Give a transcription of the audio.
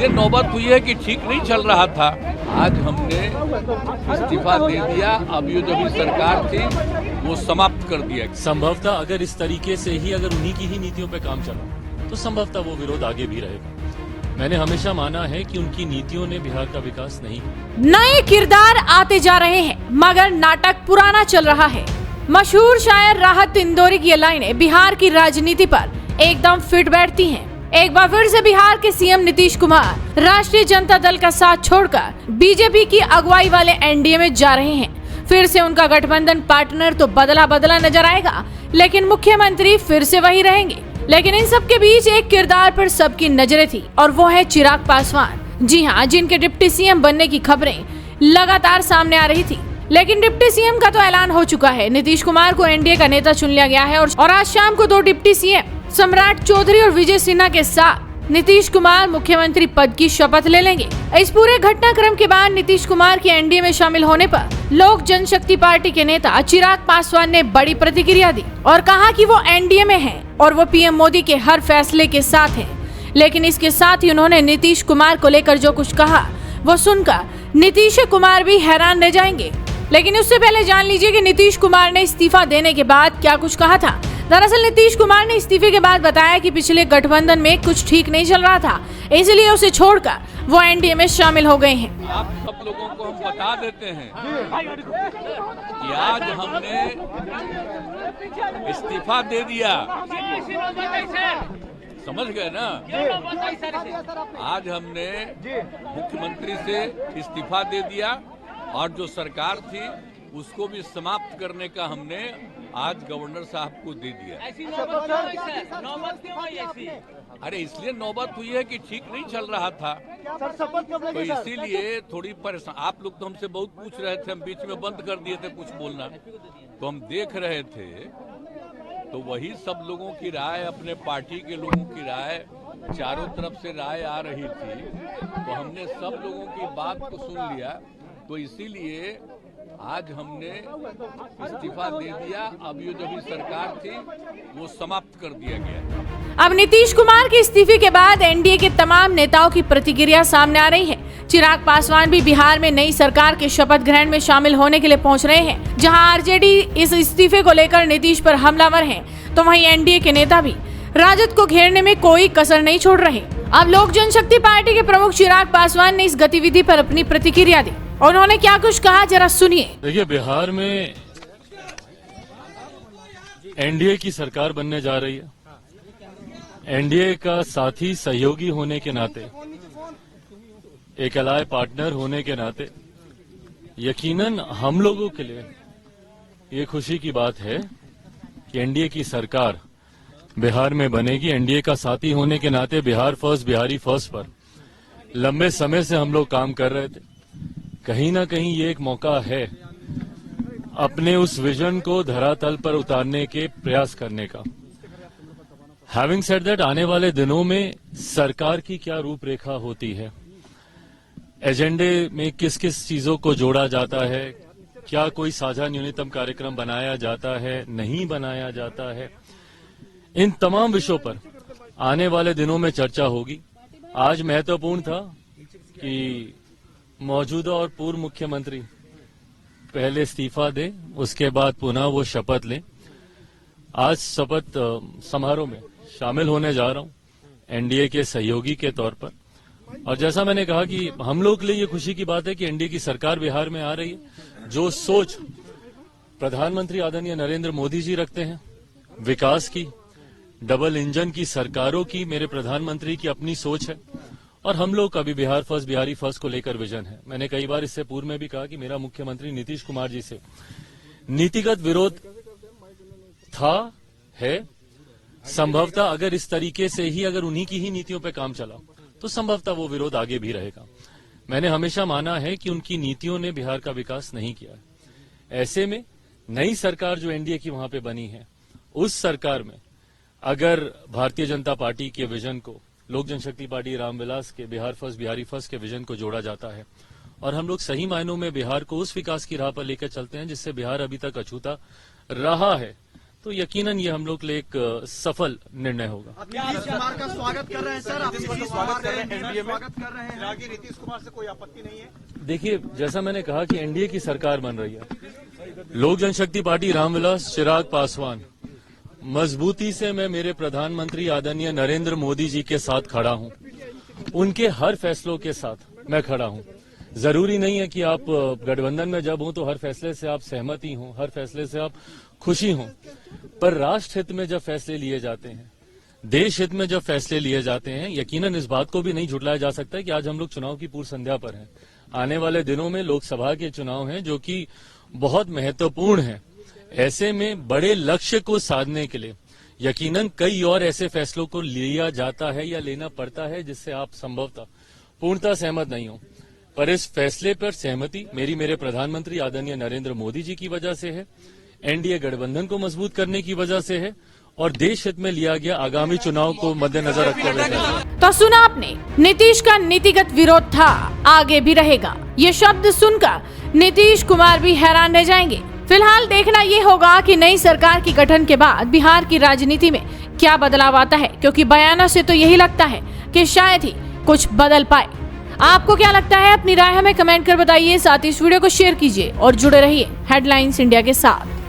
ये नौबत हुई है कि ठीक नहीं चल रहा था। आज हमने इस्तीफा दे दिया। अब ये जो भी सरकार थी वो समाप्त कर दिया। संभवतः अगर इस तरीके से ही अगर उन्हीं की ही नीतियों पे काम चला तो संभवतः वो विरोध आगे भी रहेगा। मैंने हमेशा माना है कि उनकी नीतियों ने बिहार का विकास नहीं किया। नए किरदार आते जा रहे हैं मगर नाटक पुराना चल रहा है। मशहूर शायर राहत इंदौरी की ये लाइनें बिहार की राजनीति पर एकदम फिट बैठती हैं। एक बार फिर से बिहार के सीएम नीतीश कुमार राष्ट्रीय जनता दल का साथ छोड़कर बीजेपी की अगुवाई वाले एनडीए में जा रहे हैं। फिर से उनका गठबंधन पार्टनर तो बदला बदला नजर आएगा, लेकिन मुख्यमंत्री फिर से वही रहेंगे। लेकिन इन सब के बीच एक किरदार पर सबकी नजरें थी और वो है चिराग पासवान। जी हाँ, जिनके डिप्टी सीएम बनने की खबरें लगातार सामने आ रही थी। लेकिन डिप्टी सीएम का तो ऐलान हो चुका है। नीतीश कुमार को एनडीए का नेता चुन लिया गया है और आज शाम को दो डिप्टी सीएम सम्राट चौधरी और विजय सिन्हा के साथ नीतीश कुमार मुख्यमंत्री पद की शपथ ले लेंगे। इस पूरे घटनाक्रम के बाद नीतीश कुमार के एनडीए में शामिल होने पर लोक जनशक्ति पार्टी के नेता चिराग पासवान ने बड़ी प्रतिक्रिया दी और कहा कि वो एनडीए में हैं और वो पीएम मोदी के हर फैसले के साथ हैं। लेकिन इसके साथ ही उन्होंने नीतीश कुमार को लेकर जो कुछ कहा वो सुनकर नीतीश कुमार भी हैरान रह जाएंगे। लेकिन उससे पहले जान लीजिए कि नीतीश कुमार ने इस्तीफा देने के बाद क्या कुछ कहा था। दरअसल नीतीश कुमार ने इस्तीफे के बाद बताया कि पिछले गठबंधन में कुछ ठीक नहीं चल रहा था, इसलिए उसे छोड़कर वो एनडीए में शामिल हो गए हैं। आप सब लोगों को हम बता देते हैं कि आज हमने इस्तीफा दे दिया। समझ गए ना? आज हमने मुख्यमंत्री से इस्तीफा दे दिया और जो सरकार थी उसको भी समाप्त करने का हमने आज गवर्नर साहब को दे दिया। अरे इसलिए नौबत हुई है कि ठीक नहीं चल रहा था, तो इसीलिए थोड़ी परेशान। आप लोग तो हमसे बहुत पूछ रहे थे, हम बीच में बंद कर दिए थे कुछ बोलना, तो हम देख रहे थे। तो वही सब लोगों की राय, अपने पार्टी के लोगों की राय, चारों तरफ से राय आ रही थी, तो हमने सब लोगों की बात को सुन लिया। तो इसीलिए आज हमने इस्तीफा दे दिया। अब ये जो भी सरकार थी वो समाप्त कर दिया गया। अब नीतीश कुमार के इस्तीफे के बाद एनडीए के तमाम नेताओं की प्रतिक्रिया सामने आ रही है। चिराग पासवान भी बिहार में नई सरकार के शपथ ग्रहण में शामिल होने के लिए पहुंच रहे हैं। जहां आरजेडी इस इस्तीफे को लेकर नीतीश पर हमलावर है, तो वहीं एनडीए के नेता भी राजद को घेरने में कोई कसर नहीं छोड़ रहे। अब लोक जनशक्ति पार्टी के प्रमुख चिराग पासवान ने इस गतिविधि पर अपनी प्रतिक्रिया दी। उन्होंने क्या कुछ कहा, जरा सुनिए। देखिए, बिहार में एनडीए की सरकार बनने जा रही है। एनडीए का साथी सहयोगी होने के नाते, एक अलाय पार्टनर होने के नाते यकीनन हम लोगों के लिए ये खुशी की बात है कि एनडीए की सरकार बिहार में बनेगी। एनडीए का साथी होने के नाते बिहार फर्स्ट, बिहारी फर्स्ट पर लंबे समय से हम लोग काम कर रहे थे। कहीं ना कहीं ये एक मौका है अपने उस विजन को धरातल पर उतारने के प्रयास करने का। हैविंग सेड दैट, आने वाले दिनों में सरकार की क्या रूपरेखा होती है, एजेंडे में किस किस चीजों को जोड़ा जाता है, क्या कोई साझा न्यूनतम कार्यक्रम बनाया जाता है, नहीं बनाया जाता है, इन तमाम विषयों पर आने वाले दिनों में चर्चा होगी। आज महत्वपूर्ण था कि मौजूदा और पूर्व मुख्यमंत्री पहले इस्तीफा दें, उसके बाद पुनः वो शपथ लें। आज शपथ समारोह में शामिल होने जा रहा हूं एनडीए के सहयोगी के तौर पर। और जैसा मैंने कहा कि हम लोग के लिए ये खुशी की बात है कि एनडीए की सरकार बिहार में आ रही है। जो सोच प्रधानमंत्री आदरणीय नरेंद्र मोदी जी रखते हैं, विकास की, डबल इंजन की सरकारों की, मेरे प्रधानमंत्री की अपनी सोच है और हम लोग का भी बिहार फर्स्ट, बिहारी फर्स्ट को लेकर विजन है। मैंने कई बार इससे पूर्व में भी कहा कि मेरा मुख्यमंत्री नीतीश कुमार जी से नीतिगत विरोध था, है। संभवतः अगर इस तरीके से ही अगर उन्हीं की ही नीतियों पे काम चला तो संभवतः वो विरोध आगे भी रहेगा। मैंने हमेशा माना है कि उनकी नीतियों ने बिहार का विकास नहीं किया है। ऐसे में नई सरकार जो एनडीए की वहां पे बनी है, उस सरकार में अगर भारतीय जनता पार्टी के विजन को, लोक जनशक्ति पार्टी रामविलास के बिहार फर्स्ट, बिहारी फर्स्ट के विजन को जोड़ा जाता है और हम लोग सही मायनों में बिहार को उस विकास की राह पर लेकर चलते हैं जिससे बिहार अभी तक अछूता रहा है, तो यकीनन ये हम लोग के लिए एक सफल निर्णय होगा। आप नीतीश कुमार का स्वागत कर रहे हैं सर, आप स्वागत कर रहे हैं एनडीए में, स्वागत कर रहे हैं। आगे नीतीश कुमार से कोई आपत्ति नहीं है? देखिए, जैसा मैंने कहा कि एनडीए की सरकार बन रही है, लोक जनशक्ति पार्टी रामविलास चिराग पासवान मजबूती से मैं मेरे प्रधानमंत्री आदरणीय नरेंद्र मोदी जी के साथ खड़ा हूं। उनके हर फैसलों के साथ मैं खड़ा हूं। जरूरी नहीं है कि आप गठबंधन में जब हो तो हर फैसले से आप सहमति हो, हर फैसले से आप खुशी हो, पर राष्ट्र हित में जब फैसले लिए जाते हैं, देश हित में जब फैसले लिए जाते हैं, यकीनन इस बात को भी नहीं झुटलाया जा सकता है कि आज हम लोग चुनाव की पूर्व संध्या पर हैं। आने वाले दिनों में लोकसभा के चुनाव हैं जो कि बहुत महत्वपूर्ण है। ऐसे में बड़े लक्ष्य को साधने के लिए यकीनन कई और ऐसे फैसलों को लिया जाता है या लेना पड़ता है जिससे आप संभवतः पूर्णतः सहमत नहीं हो, पर इस फैसले पर सहमति मेरे प्रधानमंत्री आदरणीय नरेंद्र मोदी जी की वजह से है, एनडीए गठबंधन को मजबूत करने की वजह से है और देश हित में लिया गया आगामी चुनाव को मद्देनजर रखते हुए। तो सुना आपने, नीतीश का नीतिगत विरोध था, आगे भी रहेगा। ये शब्द सुनकर नीतीश कुमार भी हैरान रह जाएंगे। फिलहाल देखना ये होगा कि नई सरकार के गठन के बाद बिहार की राजनीति में क्या बदलाव आता है, क्योंकि बयानों से तो यही लगता है कि शायद ही कुछ बदल पाए। आपको क्या लगता है? अपनी राय हमें कमेंट कर बताइए। साथ ही इस वीडियो को शेयर कीजिए और जुड़े रहिए हेडलाइंस इंडिया के साथ।